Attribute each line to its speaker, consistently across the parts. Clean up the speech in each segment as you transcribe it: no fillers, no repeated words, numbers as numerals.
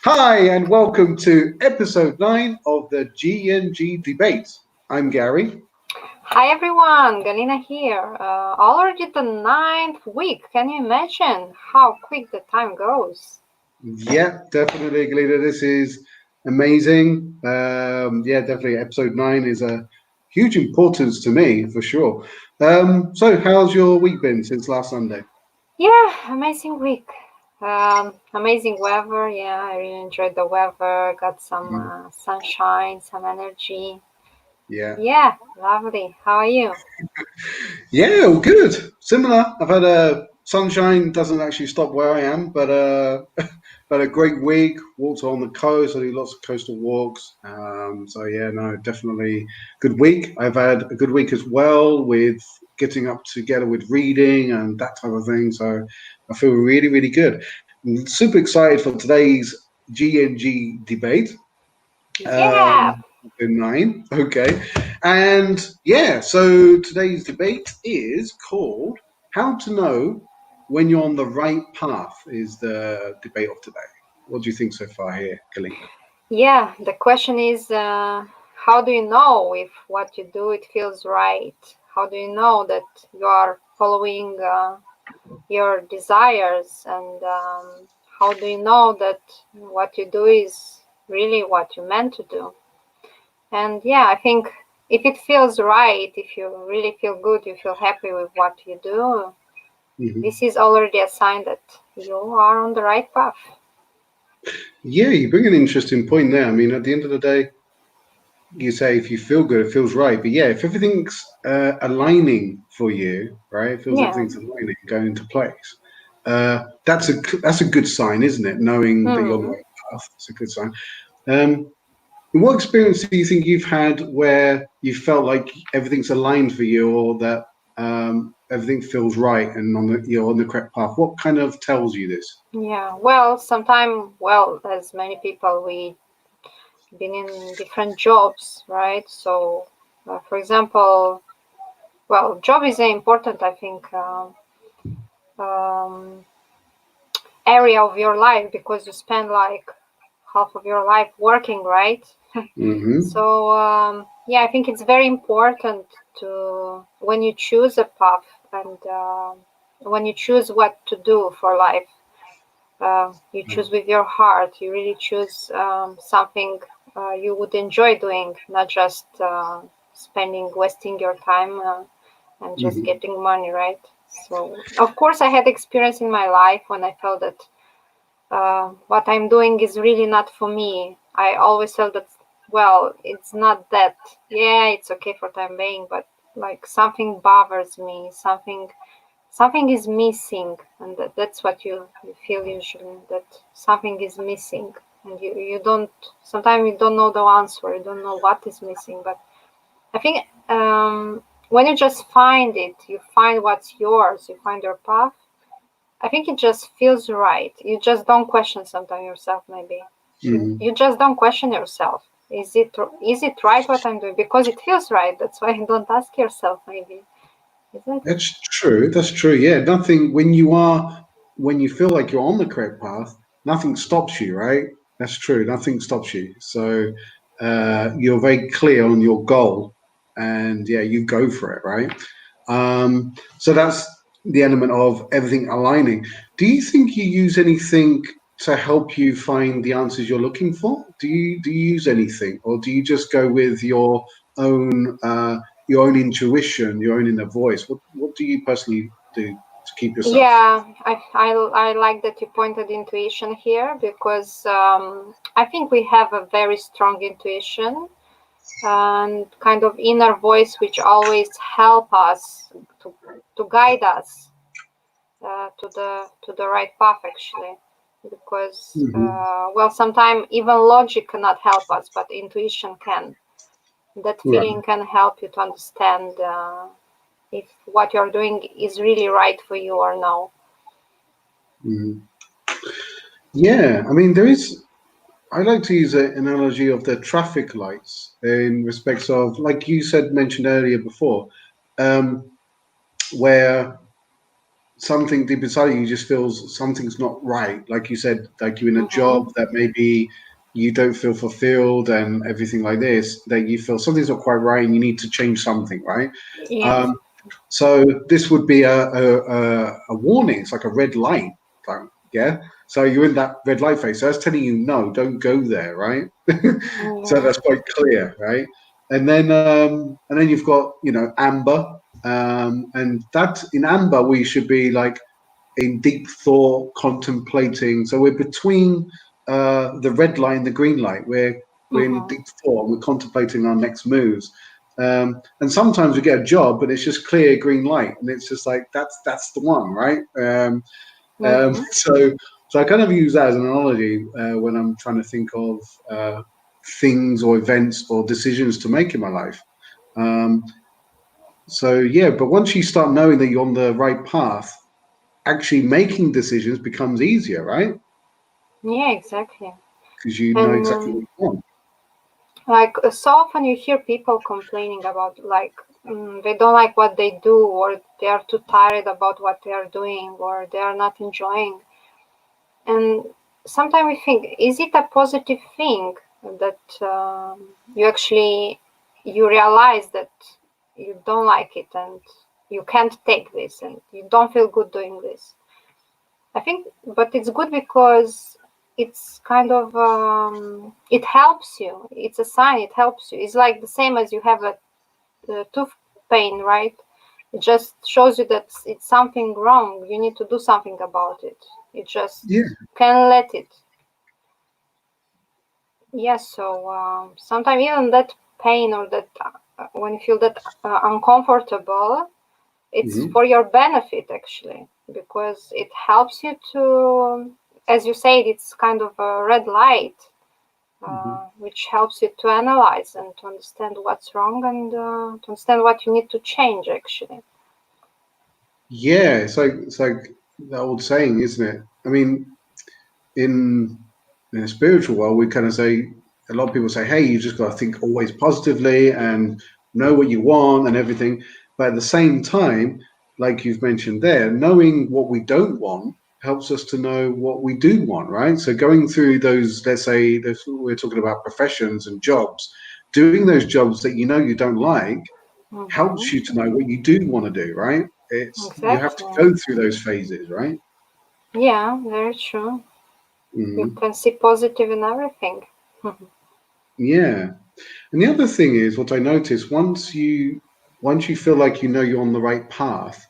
Speaker 1: Hi, and welcome to episode 9 of the GNG debate. I'm Gary.
Speaker 2: Hi everyone, Galina here. Already the ninth week. Can you imagine how quick the time goes?
Speaker 1: Yeah, definitely, Galina. This is amazing. Yeah, definitely. Episode 9 is a huge importance to me for sure. So, how's your week been since last Sunday?
Speaker 2: Yeah, amazing week. Amazing weather. Yeah, I really enjoyed the weather. Got some
Speaker 1: Mhm.
Speaker 2: sunshine, some energy.
Speaker 1: Yeah.
Speaker 2: Yeah, lovely. How are you?
Speaker 1: Yeah, all good. Similar. I've had a sunshine doesn't actually stop where I am, but had a great week. Walked on the coast. I do lots of coastal walks. So yeah, no, definitely good week. I've had a good week as well with getting up together with reading and that type of thing. So I feel really, really good. I'm super excited for today's GNG debate.
Speaker 2: Yeah,
Speaker 1: Nine. Okay. And yeah, so today's debate is called How to Know When You're on the Right Path is the debate of today. What do you think so far here, Kalina?
Speaker 2: yeah. The question is, how do you know if what you do it feels right? How do you know that you are following your desires and how do you know that what you do is really what you meant to do? And yeah, I think if it feels right, if you really feel good, you feel happy with what you do,
Speaker 1: Hmm.
Speaker 2: this is already a sign that you are on the right path.
Speaker 1: Yeah, you bring an interesting point there. I mean, at the end of the day, you say if you feel good, it feels right. But yeah, if everything's aligning for you, right, it feels
Speaker 2: Yeah.
Speaker 1: everything's aligning, going into place. That's a good sign, isn't it? Knowing that you're on the
Speaker 2: Hmm.
Speaker 1: right path, it's a good sign. Um, What experience do you think you've had where you felt like everything's aligned for you, or that everything feels right and you're on the correct path? What kind of tells you this?
Speaker 2: Yeah. Well, sometime, well, as many people, we been in different jobs, right? So, for example, well, job is important, I think. Um, area of your life because you spend like half of your life working, right?
Speaker 1: Hmm.
Speaker 2: So yeah, I think it's very important to when you choose a path and when you choose what to do for life, you choose with your heart. You really choose something you would enjoy doing, not just spending, wasting your time and just
Speaker 1: Hmm.
Speaker 2: getting money, right? So of course, I had experience in my life when I felt that what I'm doing is really not for me. I always felt that, well, it's not that. Yeah, it's okay for time being, but like something bothers me, something is missing, and that's what you feel usually, that something is missing, and you don't. Sometimes you don't know the answer, you don't know what is missing, but I think when you just find it, you find what's yours, you find your path. I think it just feels right. You just don't question sometimes yourself. Maybe you
Speaker 1: Hmm.
Speaker 2: just don't question yourself. Is it right what I'm doing? Because it feels right. That's why you don't ask yourself. Maybe is it?
Speaker 1: That's true. That's true. Yeah, nothing when you feel like you're on the correct path, nothing stops you, right? That's true. Nothing stops you. So you're very clear on your goal, and yeah, you go for it, right? So that's the element of everything aligning. Do you think you use anything to help you find the answers you're looking for? Do you use anything, or do you just go with own your own intuition, your own inner voice? What do you personally do to keep yourself?
Speaker 2: Yeah, I like that you pointed intuition here because I think we have a very strong intuition and kind of inner voice which always help us to guide us to the right path actually, because
Speaker 1: Hmm.
Speaker 2: well, sometimes even logic cannot help us but intuition can. That
Speaker 1: Right.
Speaker 2: feeling can help you to understand if what you're doing is really right for you or no.
Speaker 1: Mhm. Yeah, I mean, there is. I like to use an analogy of the traffic lights in respects of, like you said, mentioned earlier before, um, where something deep inside of you just feels something's not right. Like you said, like you're in a
Speaker 2: Mm-hmm.
Speaker 1: job that maybe you don't feel fulfilled and everything like this, that you feel something's not quite right and you need to change something, right?
Speaker 2: Yes.
Speaker 1: So this would be a warning. It's like a red light, like, yeah. So you're in that red light phase. So that's telling you no, don't go there, right? So
Speaker 2: Yeah.
Speaker 1: that's quite clear, right? And then you've got amber, and that in amber we should be like in deep thought, contemplating. So we're between the red light and the green light. We're in
Speaker 2: Mm-hmm.
Speaker 1: deep thought and we're contemplating our next moves. And sometimes we get a job, but it's just clear green light, and it's just like that's the one, right?
Speaker 2: Mm-hmm.
Speaker 1: So I kind of use that as an analogy when I'm trying to think of things or events or decisions to make in my life. Um, so yeah, but once you start knowing that you're on the right path, actually making decisions becomes easier, right?
Speaker 2: Yeah, exactly.
Speaker 1: Because you know
Speaker 2: And
Speaker 1: exactly what you want.
Speaker 2: like so often you hear people complaining about like they don't like what they do, or they are too tired about what they are doing, or they are not enjoying. And sometimes we think, is it a positive thing that you actually you realize that you don't like it and you can't take this and you don't feel good doing this? I think, but it's good because it's kind of it helps you. It's a sign. It helps you. It's like the same as you have a tooth pain, right? It just shows you that it's something wrong. You need to do something about it. You just
Speaker 1: Yeah.
Speaker 2: can let it. Yes. So sometimes even that pain or that when you feel that uncomfortable, it's
Speaker 1: Hmm.
Speaker 2: for your benefit actually, because it helps you to, as you said, it's kind of a red light,
Speaker 1: Hmm.
Speaker 2: which helps you to analyze and to understand what's wrong and to understand what you need to change actually.
Speaker 1: Yeah, it's like the old saying, isn't it? I mean, in in a spiritual world, we kind of say a lot of people say, "Hey, you just got to think always positively and know what you want and everything." But at the same time, like you've mentioned there, knowing what we don't want helps us to know what we do want, right? So going through those, let's say, we're talking about professions and jobs, doing those jobs that you know you don't like helps
Speaker 2: Hmm.
Speaker 1: you to know what you do want to do, right? It's you have to
Speaker 2: Exactly.
Speaker 1: go through those phases, right?
Speaker 2: Yeah, very true. You
Speaker 1: Hmm.
Speaker 2: can see positive in everything.
Speaker 1: Yeah. And the other thing is, what I notice once you feel like you know you're on the right path,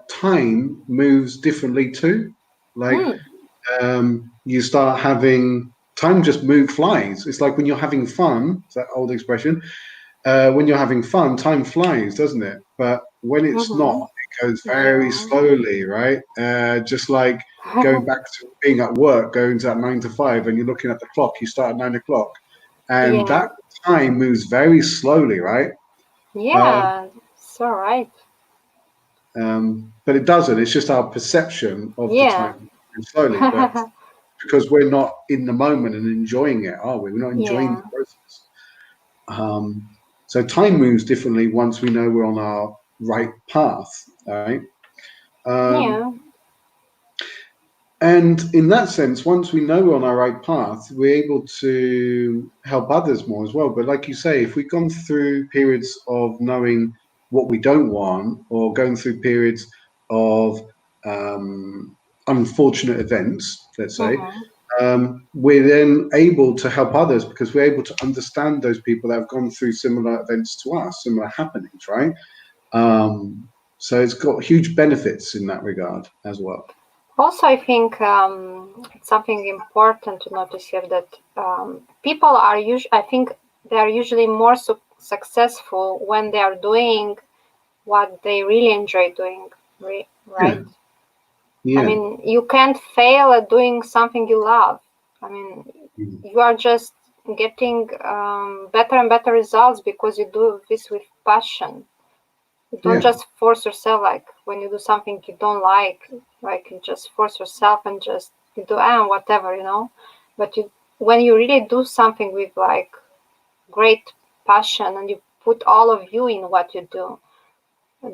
Speaker 1: time moves differently too. Like
Speaker 2: Mm.
Speaker 1: you start having time just flies. It's like when you're having fun. It's that old expression. When you're having fun, time flies, doesn't it? But when it's not,
Speaker 2: Hmm.
Speaker 1: it goes very
Speaker 2: Yeah.
Speaker 1: slowly, right? Just like going back to being at work, going to that 9 to 5, and you're looking at the clock. You start at 9 o'clock, and
Speaker 2: Yeah.
Speaker 1: that time moves very slowly, right? Uh,
Speaker 2: Yeah. So right.
Speaker 1: but it doesn't. It's just our perception of the
Speaker 2: Yeah.
Speaker 1: time moving slowly. But because we're not in the moment and enjoying it, are we? We're not enjoying the
Speaker 2: Yeah.
Speaker 1: process. Um, so time moves differently once we know we're on our right path, right? Um,
Speaker 2: Yeah.
Speaker 1: and in that sense, once we know we're on our right path, we're able to help others more as well. But like you say, if we've gone through periods of knowing what we don't want, or going through periods of um, unfortunate events, let's say,
Speaker 2: Hmm.
Speaker 1: we're then able to help others because we're able to understand those people that have gone through similar events to us, similar happenings, right? So it's got huge benefits in that regard as well.
Speaker 2: Also, I think it's something important to notice here that people are usually, I think they are usually more successful when they are doing what they really enjoy doing,
Speaker 1: Yeah,
Speaker 2: right? I
Speaker 1: yeah,
Speaker 2: mean, you can't fail at doing something you love. I mean,
Speaker 1: mm,
Speaker 2: you are just getting better and better results because you do this with passion. You don't
Speaker 1: yeah,
Speaker 2: just force yourself, like when you do something you don't like you just force yourself and just you do whatever, but you when you really do something with like great passion and you put all of you in what you do,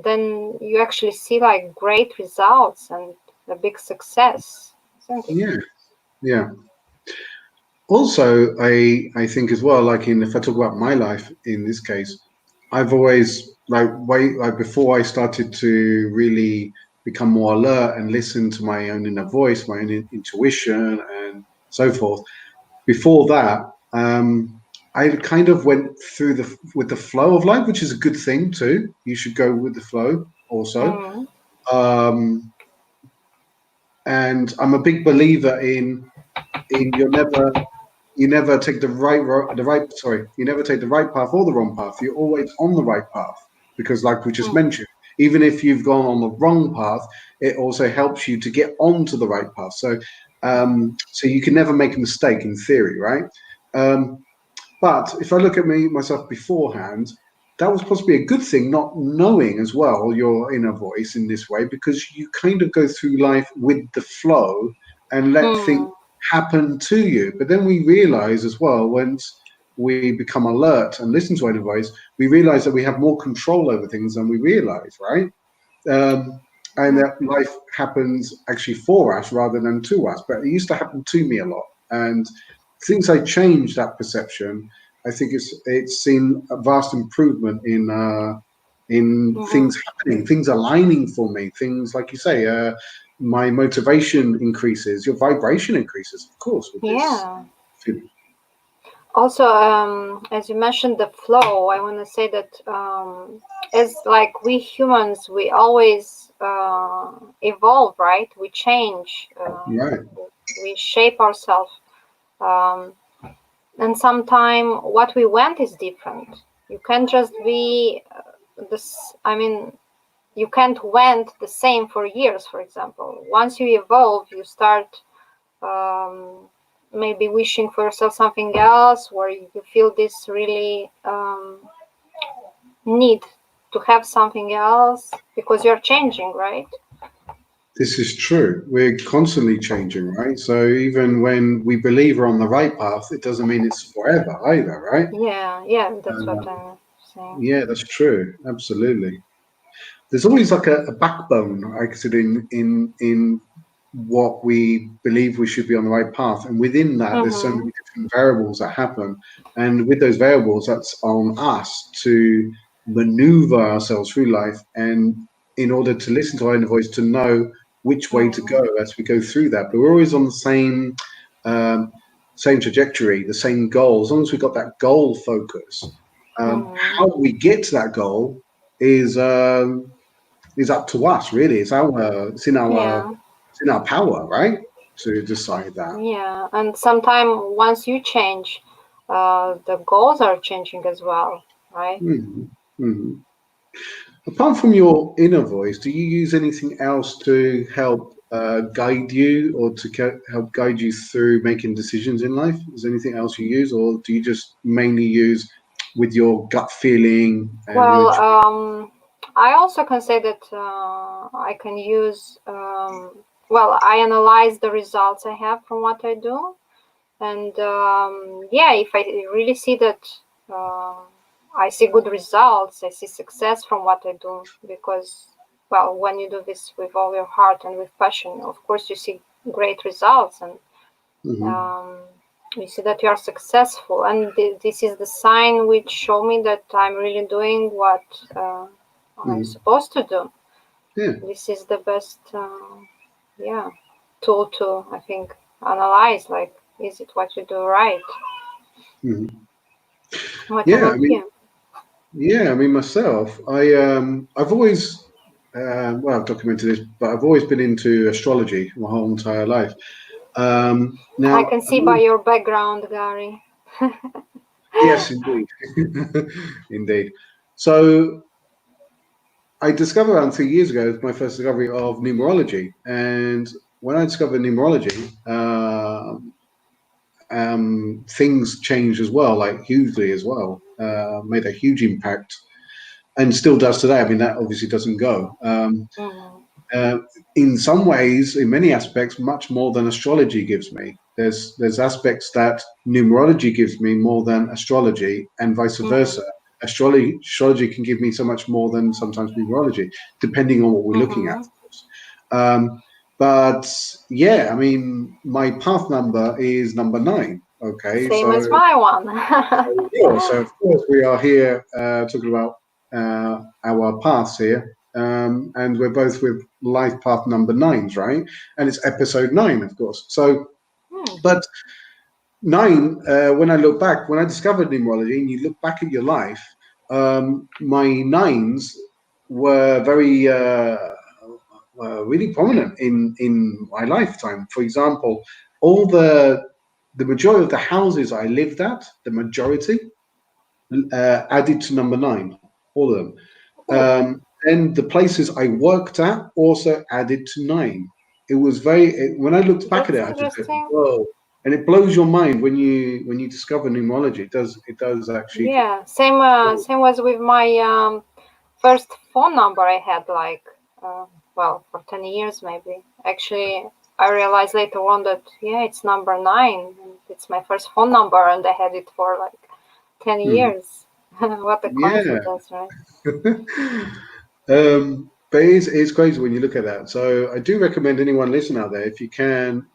Speaker 2: then you actually see like great results and a big success, isn't it?
Speaker 1: Yeah, yeah. Also, I think as well, like if I talk about my life in this case, I've always like before I started to really become more alert and listen to my own inner voice, my own intuition, and so forth. Before that, I kind of went through with the flow of life, which is a good thing too. You should go with the flow also.
Speaker 2: Mm,
Speaker 1: Um, and I'm a big believer in you never take you never take the right path or the wrong path. You're always on the right path because, like we just
Speaker 2: mm,
Speaker 1: mentioned, even if you've gone on the wrong path, it also helps you to get onto the right path. So you can never make a mistake in theory, right? Um, but if I look at myself beforehand, that was possibly a good thing, not knowing as well your inner voice in this way, because you kind of go through life with the flow and let things
Speaker 2: mm,
Speaker 1: happen to you. But then we realize as well, once we become alert and listen to our inner voice, we realize that we have more control over things than we realize, right? And that
Speaker 2: mhm.
Speaker 1: life happens actually for us rather than to us. But it used to happen to me a lot. And since I changed that perception, I think it's seen a vast improvement in things
Speaker 2: Mhm.
Speaker 1: happening, things aligning for me, things like you say, my motivation increases, your vibration increases, of course, with this
Speaker 2: Yeah.
Speaker 1: feeling.
Speaker 2: Also, as you mentioned the flow, I want to say that as like we humans, we always evolve, right? We change,
Speaker 1: Right.
Speaker 2: we shape ourselves, um, and sometimes what we want is different. You can't just be this. I mean, you can't want the same for years. For example, once you evolve, you start um, maybe wishing for yourself something else, where you feel this really need to have something else because you're changing, right?
Speaker 1: This is true. We're constantly changing, right? So even when we believe we're on the right path, it doesn't mean it's forever either, right?
Speaker 2: Yeah, yeah, that's what
Speaker 1: Uh,
Speaker 2: I'm saying.
Speaker 1: yeah, that's true. Absolutely. There's always like a backbone, I said, in what we believe we should be on the right path, and within that, there's so
Speaker 2: Mm-hmm.
Speaker 1: many different variables that happen, and with those variables, that's on us to maneuver ourselves through life, and in order to listen to our inner voice, to know which way to go
Speaker 2: Mm-hmm.
Speaker 1: as we go through that. But we're always on the um, same trajectory, the same goal. As long as we've got that goal focus,
Speaker 2: Mm-hmm.
Speaker 1: how we get to that goal is. Is up to us, really.
Speaker 2: Yeah,
Speaker 1: it's in our power, right, to decide that.
Speaker 2: yeah, and sometimes once you change, the goals are changing as well, right?
Speaker 1: Mhm, mhm. Apart from your inner voice, do you use anything else to help guide you or to help guide you through making decisions in life? Is there anything else you use, or do you just mainly use with your gut feeling and your
Speaker 2: Well,
Speaker 1: intuition?
Speaker 2: I also can say that I can use, well, I analyze the results I have from what I do. And yeah, if I really see that uh, I see good results, I see success from what I do, because, well, when you do this with all your heart and with passion, of course, you see great results, and
Speaker 1: Hmm.
Speaker 2: um, you see that you are successful. And this is the sign which show me that I'm really doing what I'm
Speaker 1: Hmm.
Speaker 2: supposed to do.
Speaker 1: Yeah.
Speaker 2: This is the best, yeah, tool to, I think, analyze, like, is it what you do right?
Speaker 1: Hmm.
Speaker 2: What
Speaker 1: Yeah.
Speaker 2: about you?
Speaker 1: I mean myself, I've always well, I've documented this, but I've always been into astrology my whole entire life.
Speaker 2: I
Speaker 1: Now,
Speaker 2: can see by your background, Gary.
Speaker 1: yes, indeed, indeed. So I discovered around 3 years ago my first discovery of numerology, and when I discovered numerology, things changed as well, like hugely as well. Made a huge impact, and still does today. I mean, that obviously doesn't go.
Speaker 2: Mhm.
Speaker 1: Uh, in some ways, in many aspects, much more than astrology gives me. There's aspects that numerology gives me more than astrology, and vice
Speaker 2: Mhm.
Speaker 1: versa. astrology can give me so much more than sometimes numerology, depending on what we're looking at, of course. But yeah, I mean, my path number is number 9. Okay,
Speaker 2: Same as
Speaker 1: so
Speaker 2: my one.
Speaker 1: yeah, so of course we are here talking about our paths here, and we're both with life path number 9s, right? And it's episode 9, of course. So, but 9, when I look back, when I discovered numerology, and you look back at your life, my 9s were very really prominent in my lifetime. For example, all the majority of the houses I lived at, the majority, added to number 9, all of them. And the places I worked at also added to 9. It was when I looked back at it, I just said, whoa. And it blows your mind when you discover numerology. It does actually.
Speaker 2: Yeah, same was with my first phone number I had, like well, for 10 years maybe. Actually, I realized later on that it's number 9. It's my first phone number, and I had it for like 10 years. What a coincidence, right?
Speaker 1: But it's crazy when you look at that. So I do recommend anyone listening out there, if you can,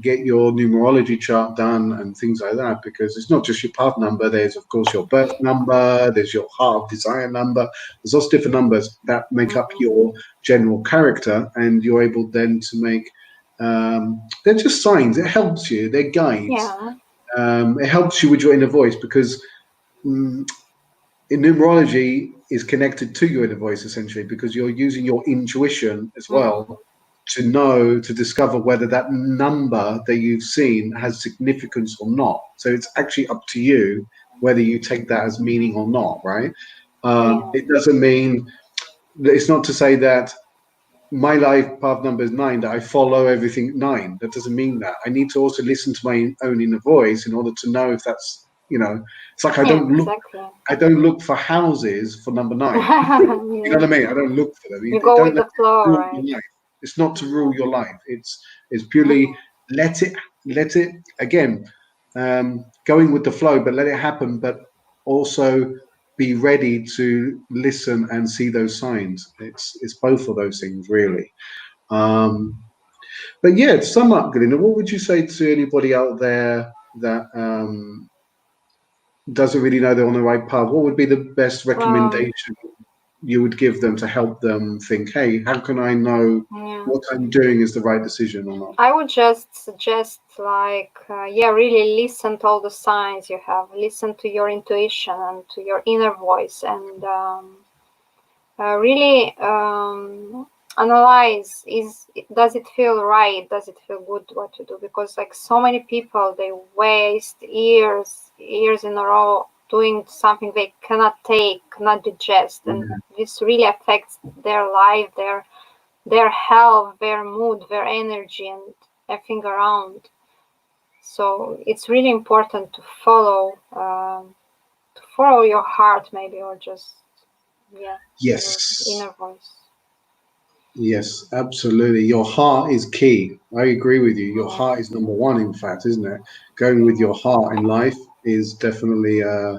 Speaker 1: get your numerology chart done and things like that, because it's not just your path number. There's, of course, your birth number. There's your heart of desire number. There's lots of different numbers that make up your general character, and you're able then to make. They're just signs. It helps you. They're guides.
Speaker 2: Yeah.
Speaker 1: It helps you with your inner voice, because in numerology is connected to your inner voice, essentially, because you're using your intuition as well to discover whether that number that you've seen has significance or not. So it's actually up to you whether you take that as meaning or not, right? It doesn't mean, it's not to say that my life path number is 9, that I follow everything 9. That doesn't mean that. I need to also listen to my own inner voice in order to know if that's, it's like I don't look for houses for number 9. You know what I mean? I don't look for them.
Speaker 2: You go with the flow, right?
Speaker 1: It's not to rule your life. It's purely let it again, going with the flow, but let it happen. But also be ready to listen and see those signs. It's both of those things, really. But yeah, to sum up, Galina, what would you say to anybody out there that doesn't really know they're on the right path? What would be the best recommendation you would give them to help them think, hey, how can I know what I'm doing is the right decision or not?
Speaker 2: I would just suggest, like, really listen to all the signs you have. Listen to your intuition and to your inner voice, and really analyze, does it feel right? Does it feel good what you do? Because like so many people, they waste years in a row doing something they cannot take, cannot digest, and this really affects their life, their health, their mood, their energy, and everything around. So it's really important to follow your heart, maybe, or just your inner voice.
Speaker 1: Yes, absolutely. Your heart is key. I agree with you. Your heart is number 1, in fact, isn't it? Going with your heart in life is definitely a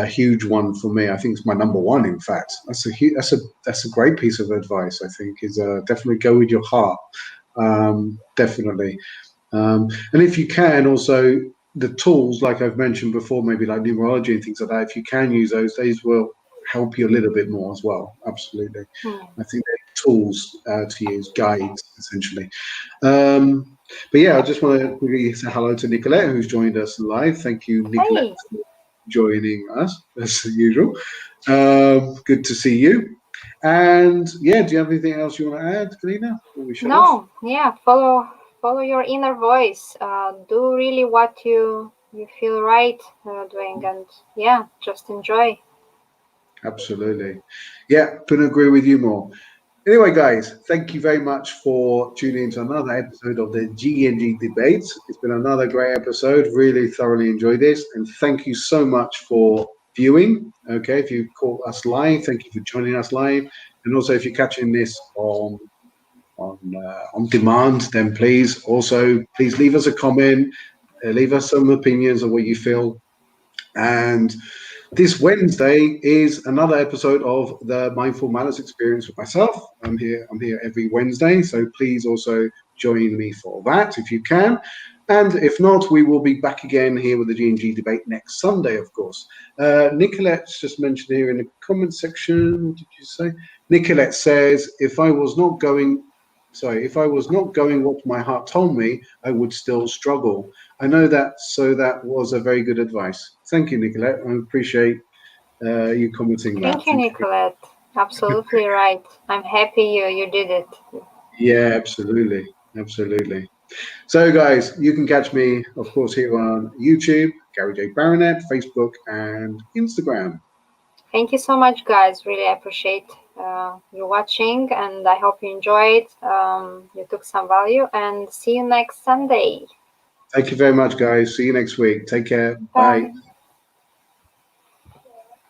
Speaker 1: huge one for me. I think it's my number 1, in fact. That's a great piece of advice, I think, is definitely go with your heart. Definitely. And if you can, also the tools, like I've mentioned before, maybe like numerology and things like that, if you can use those, these will help you a little bit more as well. Absolutely. I think they're tools to use, guides, essentially. But yeah, I just want to quickly say hello to Nicolette, who's joined us live. Thank you, Nicolette, for joining us, as usual. Good to see you. And yeah, do you have anything else you want to add, Galina?
Speaker 2: No, follow your inner voice. Do really what you feel right doing, and just enjoy.
Speaker 1: Absolutely. Yeah, couldn't agree with you more. Anyway, guys, thank you very much for tuning into another episode of the GNG Debates. It's been another great episode. Really thoroughly enjoyed this. And thank you so much for viewing. Okay, if you caught us live, thank you for joining us live. And also, if you're catching this on demand, then please leave us a comment, leave us some opinions of what you feel. And This Wednesday is another episode of the Mindful Malice Experience with myself. I'm here every Wednesday, so please also join me for that if you can. And if not, we will be back again here with the G&G debate next Sunday, of course. Nicolette's just mentioned here in the comment section, what did you say? Nicolette says, if I was not going what my heart told me, I would still struggle. I know that, so that was a very good advice. Thank you, Nicolette. I appreciate you commenting that.
Speaker 2: Thank you, Nicolette. Absolutely right. I'm happy you did it.
Speaker 1: Yeah, absolutely. Absolutely. So, guys, you can catch me, of course, here on YouTube, Gary J. Baronet, Facebook, and Instagram.
Speaker 2: Thank you so much, guys. Really appreciate you watching, and I hope you enjoyed. You took some value, and see you next Sunday.
Speaker 1: Thank you very much, guys. See you next week. Take care.
Speaker 2: Bye.
Speaker 1: Bye.